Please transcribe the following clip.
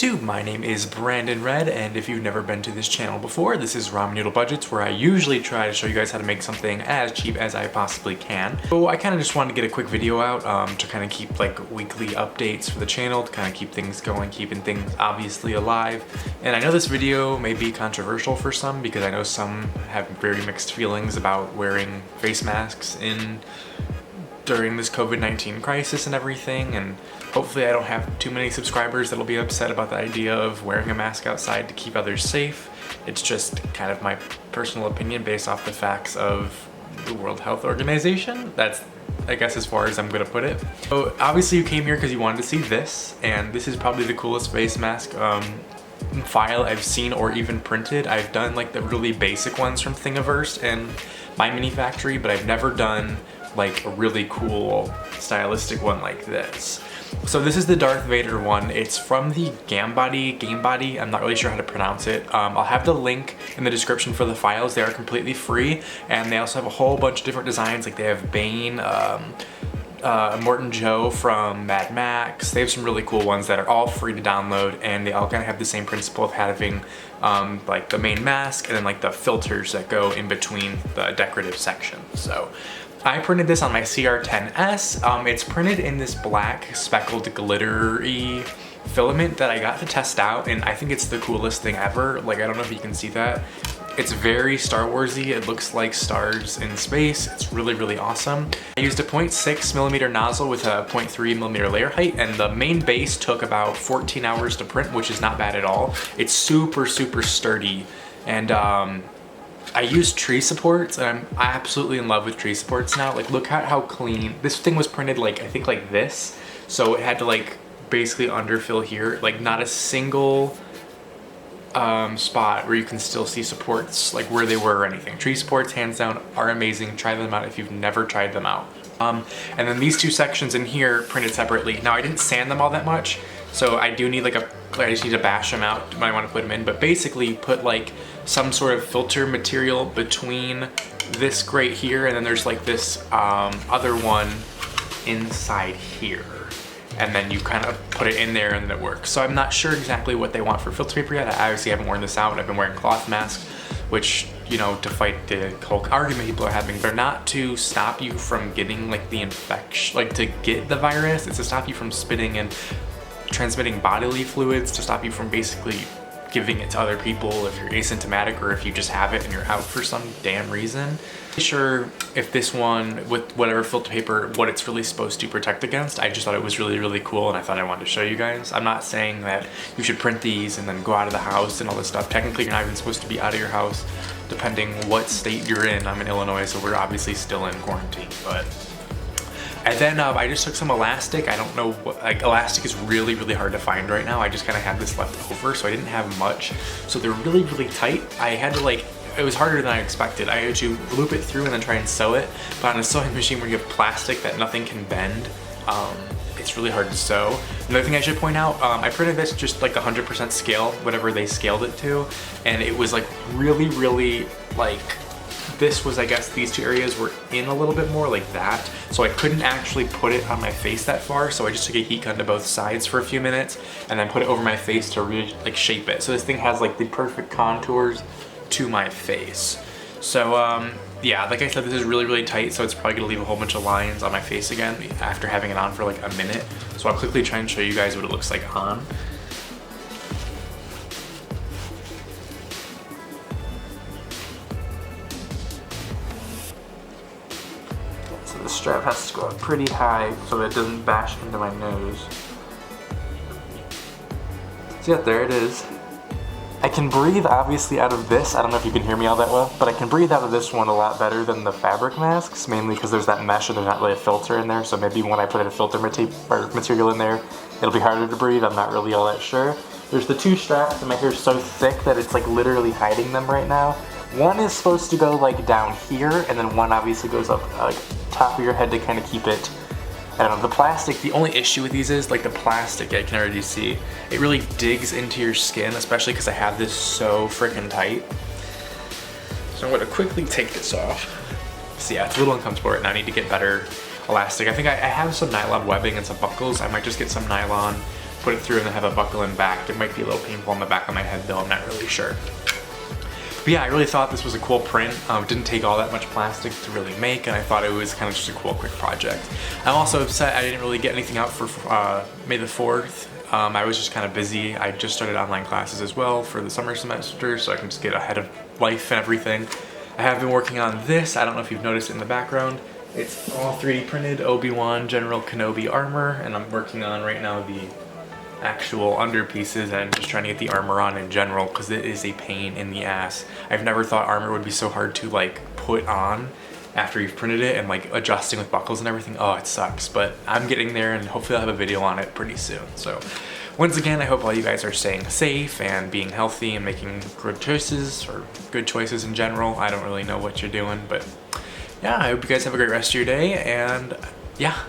YouTube, my name is Brandon Red, and if you've never been to this channel before, this is Ramen Noodle Budgets, where I usually try to show you guys how to make something as cheap as I possibly can. So I kind of just wanted to get a quick video out to kind of keep like weekly updates for the channel, to kind of keep things going, keeping things obviously alive. And I know this video may be controversial for some, because I know some have very mixed feelings about wearing face masks during this COVID-19 crisis and everything, and hopefully I don't have too many subscribers that'll be upset about the idea of wearing a mask outside to keep others safe. It's just kind of my personal opinion based off the facts of the World Health Organization. That's, I guess, as far as I'm gonna put it. So obviously you came here because you wanted to see this, and this is probably the coolest face mask file I've seen or even printed. I've done like the really basic ones from Thingiverse and My Mini Factory, but I've never done like a really cool stylistic one like this. So this is the Darth Vader one. It's from the Game Body. I'm not really sure how to pronounce it. I'll have the link in the description for the files. They are completely free, and they also have a whole bunch of different designs. Like they have Bane, Morton Joe from Mad Max. They have some really cool ones that are all free to download, and they all kind of have the same principle of having like the main mask and then like the filters that go in between the decorative sections. So I printed this on my CR10S. It's printed in this black speckled glittery filament that I got to test out, and I think it's the coolest thing ever. Like, I don't know if you can see that. It's very Star Warsy. It looks like stars in space. It's really, really awesome. I used a 0.6mm nozzle with a 0.3mm layer height, and the main base took about 14 hours to print, which is not bad at all. It's super, super sturdy, and I use tree supports, and I'm absolutely in love with tree supports now. Like, look at how clean. This thing was printed like, I think like this. So it had to like basically underfill here. Like not a single spot where you can still see supports like where they were or anything. Tree supports, hands down, are amazing. Try them out if you've never tried them out. And then these two sections in here printed separately. Now I didn't sand them all that much, so I do need like I just need to bash them out when I want to put them in, but basically put like some sort of filter material between this grate here, and then there's like this other one inside here. And then you kind of put it in there and it works. So I'm not sure exactly what they want for filter paper yet. I obviously haven't worn this out. I've been wearing cloth masks, which, you know, to fight the whole argument people are having. They're not to stop you from getting like the infection, like to get the virus. It's to stop you from spitting and transmitting bodily fluids, to stop you from basically giving it to other people if you're asymptomatic or if you just have it and you're out for some damn reason. I'm not sure if this one with whatever filter paper, what it's really supposed to protect against. I just thought it was really, really cool, and I thought I wanted to show you guys. I'm not saying that you should print these and then go out of the house and all this stuff. Technically, you're not even supposed to be out of your house, depending what state you're in. I'm in Illinois, so we're obviously still in quarantine, but. And then I just took some elastic. I don't know what, like, elastic is really, really hard to find right now. I just kind of had this left over, so I didn't have much. So they're really, really tight. I had to like, it was harder than I expected. I had to loop it through and then try and sew it. But on a sewing machine where you have plastic that nothing can bend, it's really hard to sew. Another thing I should point out, I printed this just like 100% scale, whatever they scaled it to. And it was like really, really like, this was, I guess, these two areas were in a little bit more like that. So I couldn't actually put it on my face that far. So I just took a heat gun to both sides for a few minutes and then put it over my face to really like shape it. So this thing has like the perfect contours to my face. So yeah, like I said, this is really, really tight. So it's probably gonna leave a whole bunch of lines on my face again after having it on for like a minute. So I'll quickly try and show you guys what it looks like on. The strap has to go up pretty high so that it doesn't bash into my nose. So yeah, there it is. I can breathe obviously out of this. I don't know if you can hear me all that well, but I can breathe out of this one a lot better than the fabric masks, mainly because there's that mesh and there's not really a filter in there. So maybe when I put a filter material in there, it'll be harder to breathe. I'm not really all that sure. There's the two straps, and my hair's so thick that it's like literally hiding them right now. One is supposed to go like down here, and then one obviously goes up like top of your head to kind of keep it. I don't know, the plastic, the only issue with these is like the plastic, I can already see, it really digs into your skin, especially because I have this so freaking tight. So I'm gonna quickly take this off. So yeah, it's a little uncomfortable right now. I need to get better elastic. I think I have some nylon webbing and some buckles. I might just get some nylon put it through and then have a buckle in back. It might be a little painful on the back of my head though, I'm not really sure. But yeah, I really thought this was a cool print. It didn't take all that much plastic to really make, and I thought it was kind of just a cool, quick project. I'm also upset I didn't really get anything out for May the 4th. I was just kind of busy. I just started online classes as well for the summer semester, so I can just get ahead of life and everything. I have been working on this. I don't know if you've noticed it in the background. It's all 3D printed Obi-Wan General Kenobi armor, and I'm working on right now the actual underpieces and just trying to get the armor on in general because it is a pain in the ass. I've never thought armor would be so hard to like put on after you've printed it, and like adjusting with buckles and everything. Oh, it sucks, but I'm getting there and hopefully I'll have a video on it pretty soon. So once again, I hope all you guys are staying safe and being healthy and making good choices, or good choices in general. I don't really know what you're doing, but yeah, I hope you guys have a great rest of your day, and yeah.